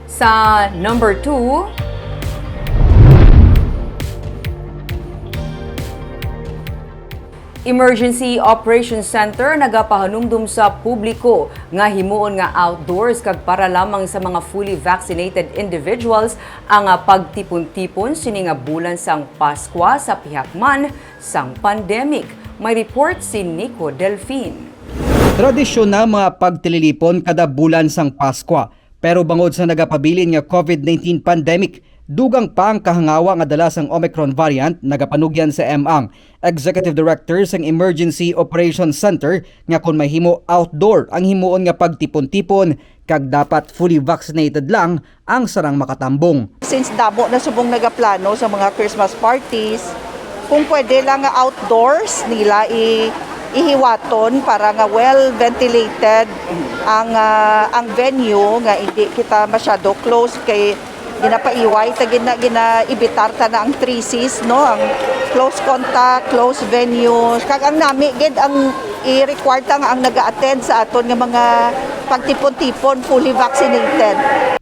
Sa number 2, Emergency Operations Center nagapahanumdum sa publiko nga himuon nga outdoors kag para lamang sa mga fully vaccinated individuals ang pagtipon-tipon sini nga bulan sang Pasko sa pihakman sang pandemic. May report si Nico Delfin. Tradisyon na mga pagtililipon kada bulan sang Pasko, pero bangod sa nagapabilin nga COVID-19 pandemic, dugang pa ang kahangawa nga dala sang Omicron variant nagapanugyan sa MAng. Executive Director sang Emergency Operations Center nga kung mahimo outdoor ang himuon nga pagtipon-tipon kag dapat fully vaccinated lang ang sarang makatambong. Since damo na subong nagaplano sa mga Christmas parties, kung pwede lang nga outdoors nila ihiwaton para nga well ventilated ang venue nga hindi kita masyado close kay ginapaiway ta ginaibitar ta na ang 3Cs no, ang close contact, close venues kag ang nami gid ang i-require ta nga ang naga-attend sa aton nga mga pagtipon-tipon fully vaccinated.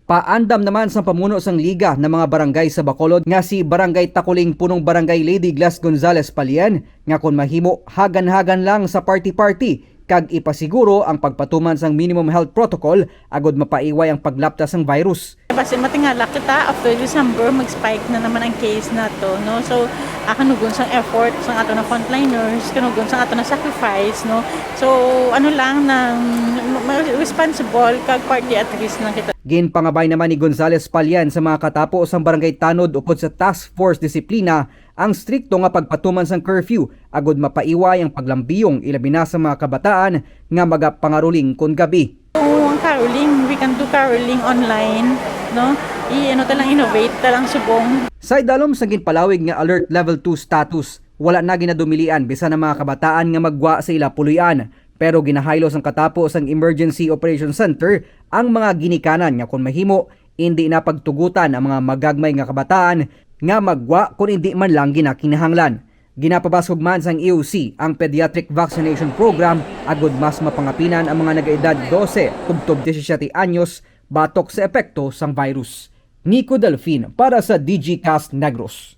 Paandam naman sa pamuno sang liga ng mga barangay sa Bacolod nga si Barangay Takuling Punong Barangay Lady Glass Gonzales Palian nga kung mahimo hagan-hagan lang sa party-party kag ipasiguro ang pagpatuman sang minimum health protocol agod mapaiway ang paglaptas ng virus. Basta matingala kita after December mag-spike na naman ang case na to, no? So kanugon sang effort sang ato na frontliners, kanugon sang ato na sacrifice, no? So ano lang nang responsible kag party at risk lang kita. Ginpangabay naman ni Gonzales Palian sa mga katapo sang barangay Tanod upod sa task force disiplina ang strikto nga pagpatuman sang curfew agod mapaiway ang paglambiyong ilabi na sa mga kabataan nga magapangaruling kon gabi. Ang caroling, we can do caroling online, no? Innovate talang subong. Sa idalom sa ginpalawig nga alert level 2 status, wala na ginadumilian bisan ang mga kabataan nga magwa sa ila puluyan. Pero ginahaylos ang katapo sang Emergency Operations Center ang mga ginikanan nga kung mahimo hindi na pagtugutan ang mga magagmay nga kabataan nga magwa kung hindi man lang ginakinahanglan. Ginapabasog man sang EOC ang pediatric vaccination program agod mas mapangapinan ang mga nagaedad 12 tubtob 17 anyos batok sa epekto sang virus. Nico Delfin para sa DG Cast Negros.